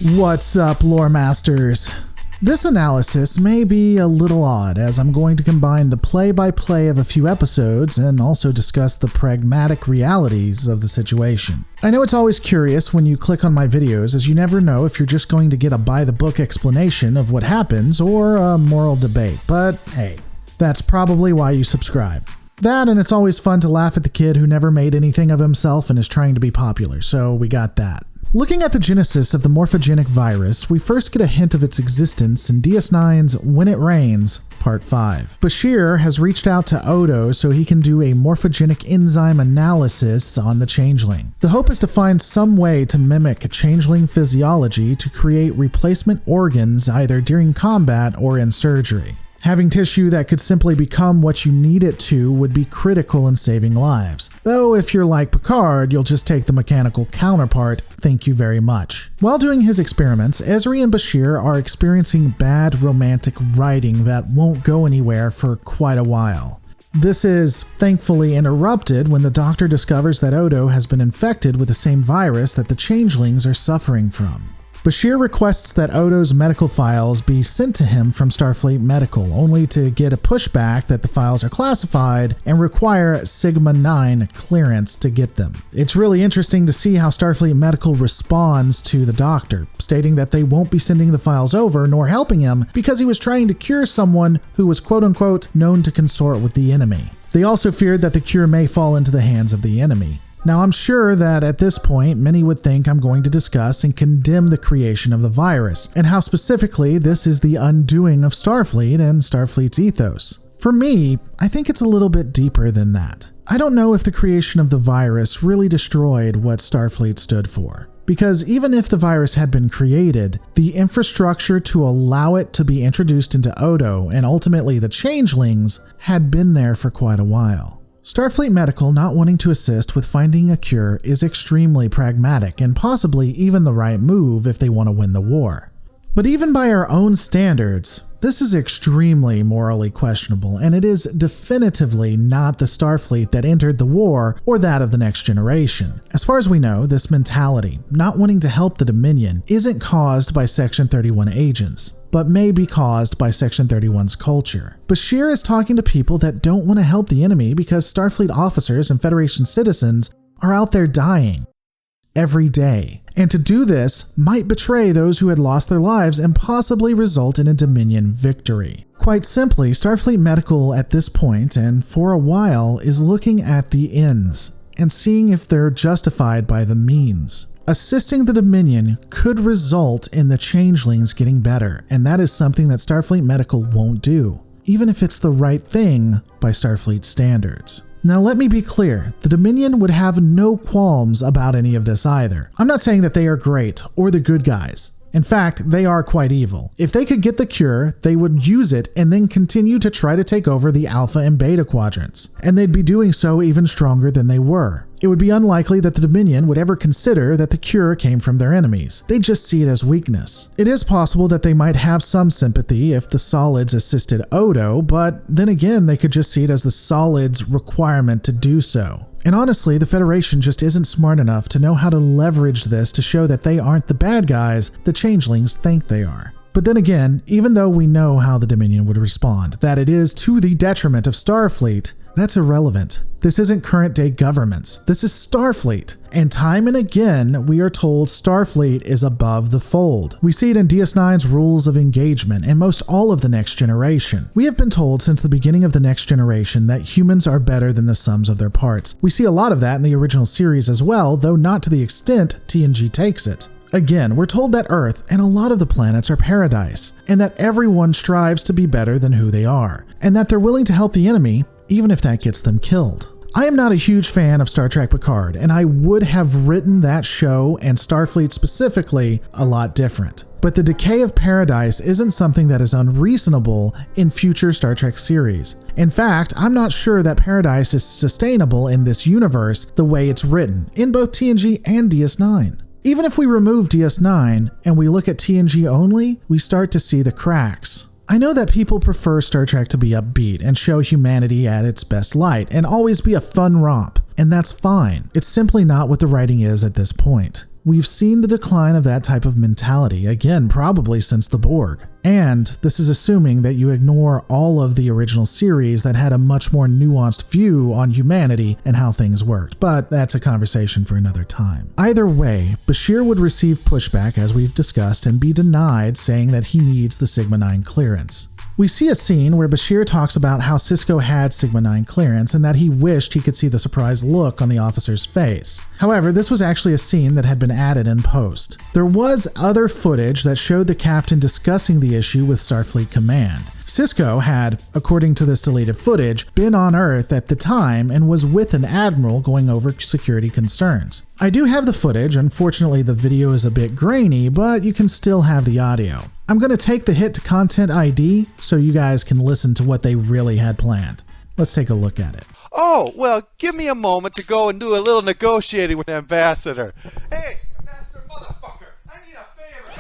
What's up, lore masters? This analysis may be a little odd, as I'm going to combine the play-by-play of a few episodes and also discuss the pragmatic realities of the situation. I know it's always curious when you click on my videos, as you never know if you're just going to get a by-the-book explanation of what happens or a moral debate, but hey, that's probably why you subscribe. That, and it's always fun to laugh at the kid who never made anything of himself and is trying to be popular, so we got that. Looking at the genesis of the morphogenic virus, we first get a hint of its existence in DS9's When It Rains, Part 5. Bashir has reached out to Odo so he can do a morphogenic enzyme analysis on the changeling. The hope is to find some way to mimic changeling physiology to create replacement organs either during combat or in surgery. Having tissue that could simply become what you need it to would be critical in saving lives. Though if you're like Picard, you'll just take the mechanical counterpart, thank you very much. While doing his experiments, Ezri and Bashir are experiencing bad romantic writing that won't go anywhere for quite a while. This is thankfully interrupted when the Doctor discovers that Odo has been infected with the same virus that the changelings are suffering from. Bashir requests that Odo's medical files be sent to him from Starfleet Medical, only to get a pushback that the files are classified and require Sigma-9 clearance to get them. It's really interesting to see how Starfleet Medical responds to the Doctor, stating that they won't be sending the files over nor helping him because he was trying to cure someone who was quote-unquote known to consort with the enemy. They also feared that the cure may fall into the hands of the enemy. Now, I'm sure that at this point, many would think I'm going to discuss and condemn the creation of the virus, and how specifically this is the undoing of Starfleet and Starfleet's ethos. For me, I think it's a little bit deeper than that. I don't know if the creation of the virus really destroyed what Starfleet stood for. Because even if the virus had been created, the infrastructure to allow it to be introduced into Odo and ultimately the changelings had been there for quite a while. Starfleet Medical not wanting to assist with finding a cure is extremely pragmatic and possibly even the right move if they want to win the war. But even by our own standards, this is extremely morally questionable, and it is definitively not the Starfleet that entered the war or that of the next generation. As far as we know, this mentality, not wanting to help the Dominion, isn't caused by Section 31 agents, but may be caused by Section 31's culture. Bashir is talking to people that don't want to help the enemy because Starfleet officers and Federation citizens are out there dying every day. And to do this might betray those who had lost their lives and possibly result in a Dominion victory. Quite simply, Starfleet Medical at this point, and for a while, is looking at the ends and seeing if they're justified by the means. Assisting the Dominion could result in the changelings getting better, and that is something that Starfleet Medical won't do, even if it's the right thing by Starfleet standards. Now let me be clear, the Dominion would have no qualms about any of this either. I'm not saying that they are great or the good guys. In fact, they are quite evil. If they could get the cure, they would use it and then continue to try to take over the Alpha and Beta quadrants. And they'd be doing so even stronger than they were. It would be unlikely that the Dominion would ever consider that the cure came from their enemies. They'd just see it as weakness. It is possible that they might have some sympathy if the Solids assisted Odo, but then again, they could just see it as the Solids' requirement to do so. And honestly, the Federation just isn't smart enough to know how to leverage this to show that they aren't the bad guys the changelings think they are. But then again, even though we know how the Dominion would respond, that it is to the detriment of Starfleet, that's irrelevant. This isn't current day governments. This is Starfleet. And time and again, we are told Starfleet is above the fold. We see it in DS9's rules of engagement and most all of the Next Generation. We have been told since the beginning of the Next Generation that humans are better than the sums of their parts. We see a lot of that in the original series as well, though not to the extent TNG takes it. Again, we're told that Earth and a lot of the planets are paradise, and that everyone strives to be better than who they are, and that they're willing to help the enemy, even if that gets them killed. I am not a huge fan of Star Trek Picard, and I would have written that show, and Starfleet specifically, a lot different. But the decay of paradise isn't something that is unreasonable in future Star Trek series. In fact, I'm not sure that paradise is sustainable in this universe the way it's written, in both TNG and DS9. Even if we remove DS9 and we look at TNG only, we start to see the cracks. I know that people prefer Star Trek to be upbeat and show humanity at its best light and always be a fun romp, and that's fine. It's simply not what the writing is at this point. We've seen the decline of that type of mentality, again, probably since the Borg. And this is assuming that you ignore all of the original series that had a much more nuanced view on humanity and how things worked, but that's a conversation for another time. Either way, Bashir would receive pushback, as we've discussed, and be denied, saying that he needs the Sigma-9 clearance. We see a scene where Bashir talks about how Sisko had Sigma-9 clearance and that he wished he could see the surprised look on the officer's face. However, this was actually a scene that had been added in post. There was other footage that showed the captain discussing the issue with Starfleet Command. Sisko had, according to this deleted footage, been on Earth at the time and was with an admiral going over security concerns. I do have the footage. Unfortunately, the video is a bit grainy, but you can still have the audio. I'm going to take the hit to Content ID so you guys can listen to what they really had planned. Let's take a look at it. Oh, well, give me a moment to go and do a little negotiating with the ambassador. Hey, ambassador motherfucker, I need a favor.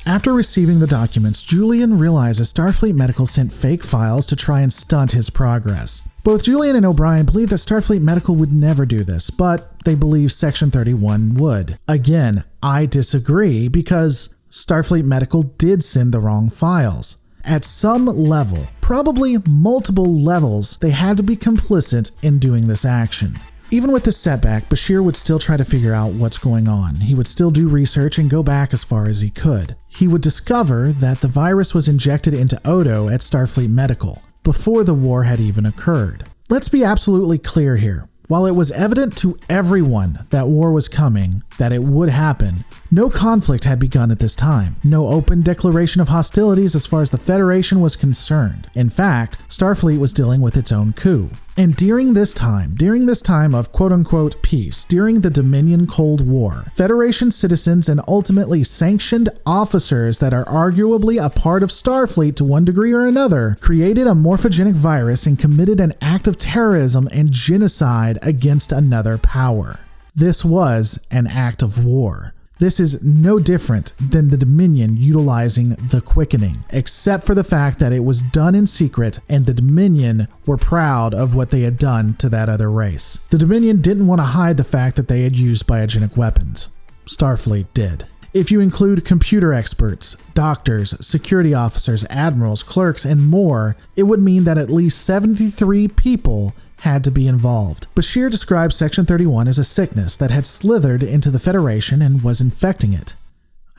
After receiving the documents, Julian realizes Starfleet Medical sent fake files to try and stunt his progress. Both Julian and O'Brien believe that Starfleet Medical would never do this, but they believe Section 31 would. Again, I disagree because Starfleet Medical did send the wrong files. At some level, probably multiple levels, they had to be complicit in doing this action. Even with this setback, Bashir would still try to figure out what's going on. He would still do research and go back as far as he could. He would discover that the virus was injected into Odo at Starfleet Medical before the war had even occurred. Let's be absolutely clear here. While it was evident to everyone that war was coming, that it would happen, no conflict had begun at this time. No open declaration of hostilities as far as the Federation was concerned. In fact, Starfleet was dealing with its own coup. And during this time of quote-unquote peace, during the Dominion Cold War, Federation citizens and ultimately sanctioned officers that are arguably a part of Starfleet to one degree or another, created a morphogenic virus and committed an act of terrorism and genocide against another power. This was an act of war. This is no different than the Dominion utilizing the quickening, except for the fact that it was done in secret and the Dominion were proud of what they had done to that other race. The Dominion didn't want to hide the fact that they had used biogenic weapons. Starfleet did. If you include computer experts, doctors, security officers, admirals, clerks, and more, it would mean that at least 73 people had to be involved. Bashir describes Section 31 as a sickness that had slithered into the Federation and was infecting it.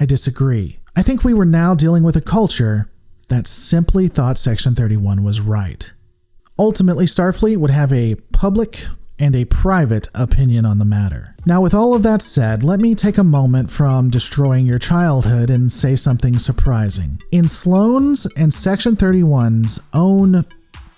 I disagree. I think we were now dealing with a culture that simply thought Section 31 was right. Ultimately, Starfleet would have a public and a private opinion on the matter. Now, with all of that said, let me take a moment from destroying your childhood and say something surprising. In Sloane's and Section 31's own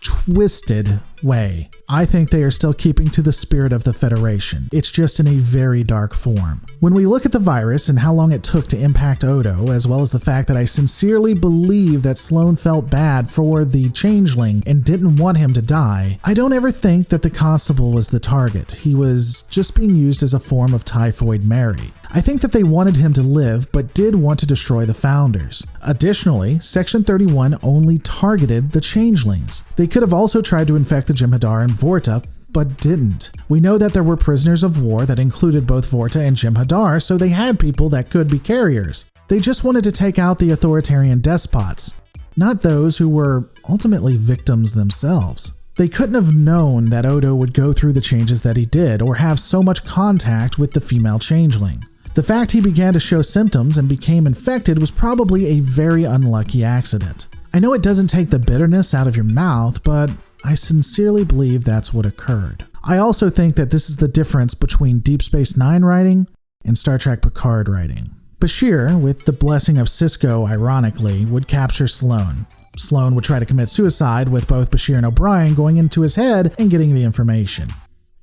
twisted way, I think they are still keeping to the spirit of the Federation. It's just in a very dark form. When we look at the virus and how long it took to impact Odo, as well as the fact that I sincerely believe that Sloane felt bad for the changeling and didn't want him to die, I don't ever think that the Constable was the target. He was just being used as a form of Typhoid Mary. I think that they wanted him to live, but did want to destroy the Founders. Additionally, Section 31 only targeted the changelings. They could have also tried to infect the Jem'Hadar and Vorta, but didn't. We know that there were prisoners of war that included both Vorta and Jem'Hadar, so they had people that could be carriers. They just wanted to take out the authoritarian despots, not those who were ultimately victims themselves. They couldn't have known that Odo would go through the changes that he did, or have so much contact with the female changeling. The fact he began to show symptoms and became infected was probably a very unlucky accident. I know it doesn't take the bitterness out of your mouth, but I sincerely believe that's what occurred. I also think that this is the difference between Deep Space Nine writing and Star Trek Picard writing. Bashir, with the blessing of Sisko ironically, would capture Sloane. Sloane would try to commit suicide with both Bashir and O'Brien going into his head and getting the information.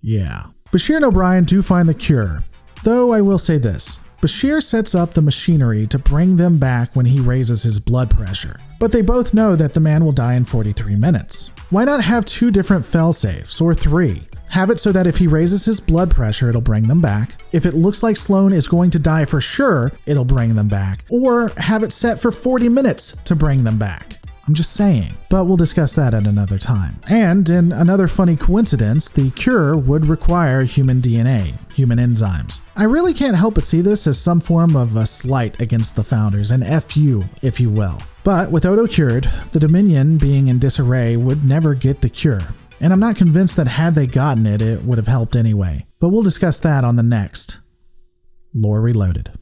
Yeah. Bashir and O'Brien do find the cure. Though I will say this, Bashir sets up the machinery to bring them back when he raises his blood pressure, but they both know that the man will die in 43 minutes. Why not have 2 different fail-safes, or 3? Have it so that if he raises his blood pressure, it'll bring them back. If it looks like Sloane is going to die for sure, it'll bring them back. Or have it set for 40 minutes to bring them back. I'm just saying. But we'll discuss that at another time. And in another funny coincidence, the cure would require human DNA, human enzymes. I really can't help but see this as some form of a slight against the founders, an FU, if you will. But with Odo cured, the Dominion being in disarray would never get the cure. And I'm not convinced that had they gotten it, it would have helped anyway. But we'll discuss that on the next Lore Reloaded.